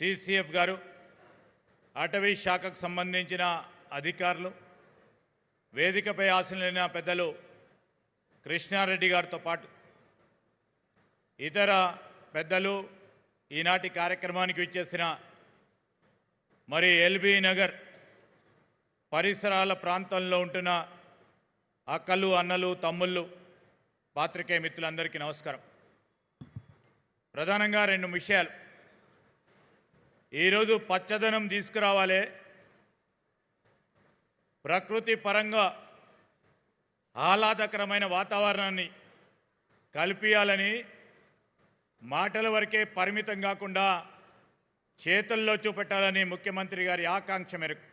CCF గారు, అటవీ శాఖకు సంబంధించిన అధికారులు, వేదికపై ఆశీనులైన పెద్దలు కృష్ణారెడ్డి గారితో పాటు ఇతర పెద్దలు, ఈనాటి కార్యక్రమానికి విచ్చేసిన మరి ఎల్బీ నగర్ పరిసరాల ప్రాంతంలో ఉంటున్న అక్కలు, అన్నలు, తమ్ముళ్ళు, పాత్రికేయ మిత్రులందరికీ నమస్కారం. ప్రధానంగా రెండు విషయాలు. ఈరోజు పచ్చదనం తీసుకురావాలి, ప్రకృతి పరంగా ఆహ్లాదకరమైన వాతావరణాన్ని కల్పించాలని మాటల వరకే పరిమితం కాకుండా చేతుల్లో చూపెట్టాలని ముఖ్యమంత్రి గారి ఆకాంక్ష మేరకు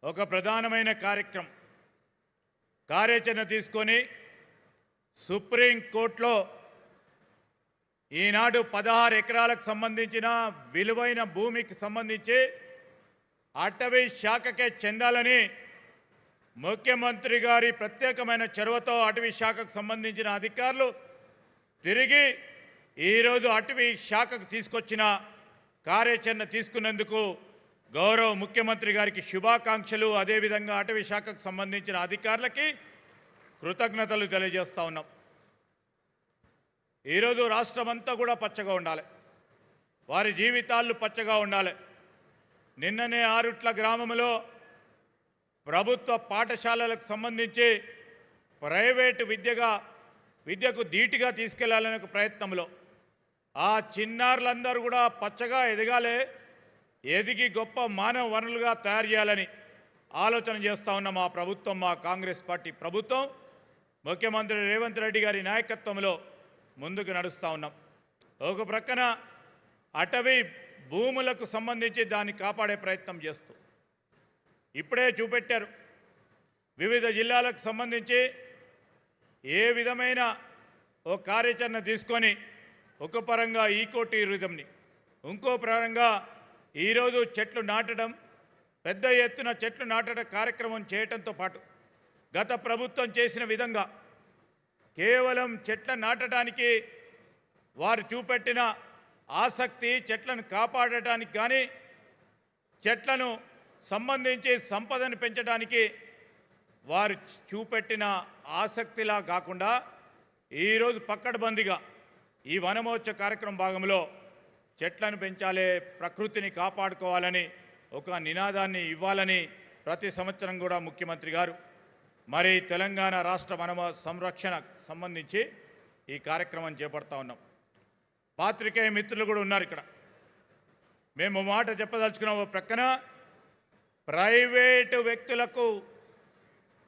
ఒక ప్రధానమైన కార్యాచరణ తీసుకొని సుప్రీంకోర్టులో ఈనాడు 16 ఎకరాలకు సంబంధించిన విలువైన భూమికి సంబంధించి అటవీ శాఖకే చెందాలని ముఖ్యమంత్రి గారి ప్రత్యేకమైన చొరవతో అటవీ శాఖకు సంబంధించిన అధికారులు తిరిగి ఈరోజు అటవీ శాఖకు తీసుకొచ్చిన కార్యాచరణ తీసుకున్నందుకు గౌరవ ముఖ్యమంత్రి గారికి శుభాకాంక్షలు. అదేవిధంగా అటవీ శాఖకు సంబంధించిన అధికారులకి కృతజ్ఞతలు తెలియజేస్తూ ఉన్నాం. ఈరోజు రాష్ట్రమంతా కూడా పచ్చగా ఉండాలి, వారి జీవితాలు పచ్చగా ఉండాలి. నిన్ననే ఆరుట్ల గ్రామంలో ప్రభుత్వ పాఠశాలలకు సంబంధించి ప్రైవేటు విద్యకు ధీటుగా తీసుకెళ్లాలనే ప్రయత్నంలో ఆ చిన్నారులందరూ కూడా పచ్చగా ఎదగాలి, ఎదిగి గొప్ప మానవ వనరులుగా తయారు చేయాలని ఆలోచన చేస్తూ ఉన్న మా ప్రభుత్వం, మా కాంగ్రెస్ పార్టీ ప్రభుత్వం, ముఖ్యమంత్రి రేవంత్ రెడ్డి గారి నాయకత్వంలో ముందుకు నడుస్తూ ఉన్నాం. ఒక ప్రక్కన అటవీ భూములకు సంబంధించి దాన్ని కాపాడే ప్రయత్నం చేస్తూ ఇప్పుడే చూపెట్టారు. వివిధ జిల్లాలకు సంబంధించి ఏ విధమైన ఓ కార్యాచరణ తీసుకొని ఒక పరంగా ఈకో టూరిజంని, ఇంకో పరంగా ఈరోజు చెట్లు నాటడం, పెద్ద ఎత్తున చెట్లు నాటడం కార్యక్రమం చేయడంతో పాటు గత ప్రభుత్వం చేసిన విధంగా కేవలం చెట్ల నాటడానికి వారు చూపెట్టిన ఆసక్తి, చెట్లను కాపాడటానికి కానీ చెట్లను సంబంధించి సంపదను పెంచడానికి వారు చూపెట్టిన ఆసక్తిలా కాకుండా ఈరోజు పక్కడబందిగా ఈ వనమహోత్సవ కార్యక్రమం భాగంలో చెట్లను పెంచాలి, ప్రకృతిని కాపాడుకోవాలని ఒక నినాదాన్ని ఇవ్వాలని ప్రతి సంవత్సరం కూడా ముఖ్యమంత్రి గారు మరి తెలంగాణ రాష్ట్ర వన సంరక్షణ సంబంధించి ఈ కార్యక్రమం చేపడతా ఉన్నాం. పాత్రికేయ మిత్రులు కూడా ఉన్నారు ఇక్కడ. మేము మాట చెప్పదలుచుకున్న ఓ ప్రక్కన ప్రైవేటు వ్యక్తులకు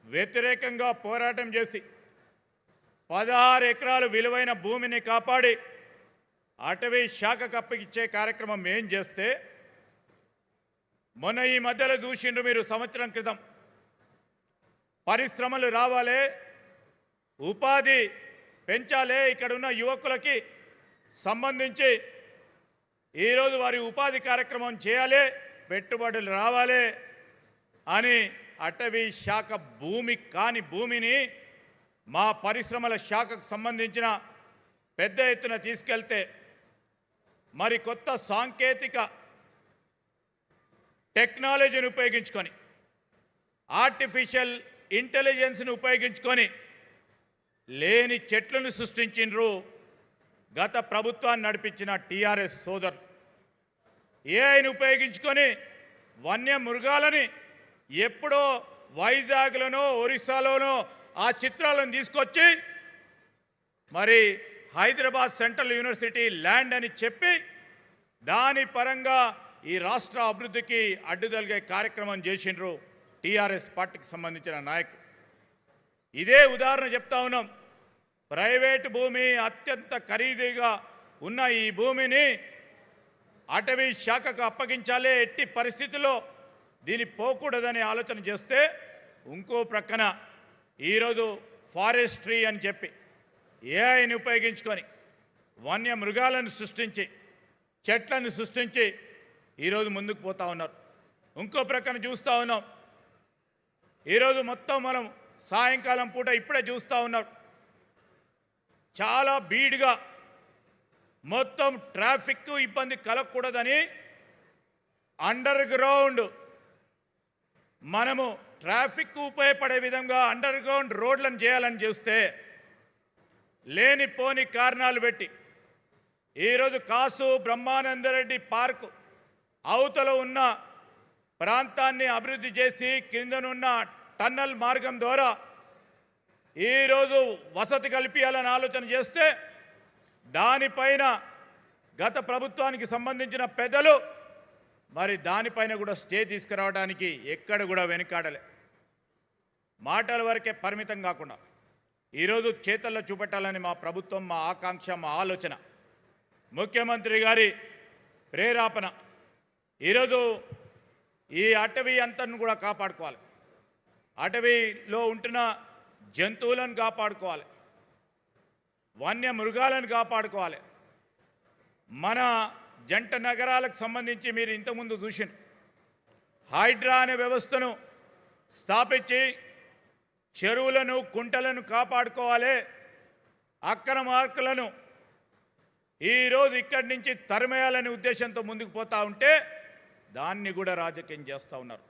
వ్యతిరేకంగా పోరాటం చేసి 16 ఎకరాలు విలువైన భూమిని కాపాడి అటవీ శాఖకు అప్పగిచ్చే కార్యక్రమం ఏం చేస్తే, మొన్న ఈ మధ్యలో చూసిండ్రు మీరు, సంవత్సరం క్రితం పరిశ్రమలు రావాలి, ఉపాధి పెంచాలి, ఇక్కడ ఉన్న యువకులకి సంబంధించి ఈరోజు వారి ఉపాధి కార్యక్రమం చేయాలి, పెట్టుబడులు రావాలి అని అటవీ శాఖ భూమి కాని భూమిని మా పరిశ్రమల శాఖకు సంబంధించిన పెద్ద ఎత్తున తీసుకెళ్తే మరి కొత్త సాంకేతిక టెక్నాలజీని ఉపయోగించుకొని, ఆర్టిఫిషియల్ ఇంటెలిజెన్స్ని ఉపయోగించుకొని లేని చెట్లను సృష్టించిండ్రు గత ప్రభుత్వాన్ని నడిపించిన టీఆర్ఎస్ సోదరు. ఏఐని ఉపయోగించుకొని వన్యమృగాలని ఎప్పుడో వైజాగ్లోనో ఒరిస్సాలోనో ఆ చిత్రాలను తీసుకొచ్చి మరి హైదరాబాద్ సెంట్రల్ యూనివర్సిటీ ల్యాండ్ అని చెప్పి దాని పరంగా ఈ రాష్ట్ర అభివృద్ధికి అడ్డుదలిగే కార్యక్రమం చేసిండ్రు టీఆర్ఎస్ పార్టీకి సంబంధించిన నాయకులు. ఇదే ఉదాహరణ చెప్తా ఉన్నాం. ప్రైవేటు భూమి అత్యంత ఖరీదుగా ఉన్న ఈ భూమిని అటవీ శాఖకు అప్పగించాలి, ఎట్టి పరిస్థితుల్లో దీన్ని పోకూడదని ఆలోచన చేస్తే ఇంకో ప్రక్కన ఈరోజు ఫారెస్ట్రీ అని చెప్పి ఏఐని ఉపయోగించుకొని వన్యమృగాలను సృష్టించి చెట్లను సృష్టించి ఈరోజు ముందుకు పోతా ఉన్నారు. ఇంకో ప్రక్కన చూస్తూ ఉన్నాం, ఈరోజు మొత్తం మనం సాయంకాలం పూట ఇప్పుడే చూస్తూ ఉన్నాం, చాలా బీడ్గా మొత్తం ట్రాఫిక్ ఇబ్బంది కలగకూడదని అండర్ గ్రౌండ్ మనము ట్రాఫిక్ ఉపయోగపడే విధంగా అండర్ గ్రౌండ్ రోడ్లను చేయాలని చూస్తే లేనిపోని కారణాలు పెట్టి ఈరోజు కాసు బ్రహ్మానందరెడ్డి పార్కు అవతల ఉన్న ప్రాంతాన్ని అభివృద్ధి చేసి కిందనున్న టన్నల్ మార్గం ద్వారా ఈరోజు వసతి కల్పించాలని ఆలోచన చేస్తే దానిపైన గత ప్రభుత్వానికి సంబంధించిన పెద్దలు మరి దానిపైన కూడా స్టే తీసుకురావడానికి ఎక్కడ కూడా వెనుకాడలే. మాటల వరకే పరిమితం కాకుండా ఈరోజు చేతల్లో చూపెట్టాలని మా ప్రభుత్వం, మా ఆకాంక్ష, మా ఆలోచన, ముఖ్యమంత్రి గారి ప్రేరేపణ. ఈరోజు ఈ అటవీ అంతను కూడా కాపాడుకోవాలి, అటవీలో ఉంటున్న జంతువులను కాపాడుకోవాలి, వన్య మృగాలను కాపాడుకోవాలి. మన జంట నగరాలకు సంబంధించి మీరు ఇంతకుముందు చూసిన హైడ్రా అనే వ్యవస్థను స్థాపించి చెరువులను కుంటలను కాపాడుకోవాలి. అక్రమార్కులను ఈరోజు ఇక్కడి నుంచి తరిమేయాలనే ఉద్దేశంతో ముందుకు పోతా ఉంటే దాన్ని కూడా రాజకీయం చేస్తూ ఉన్నారు.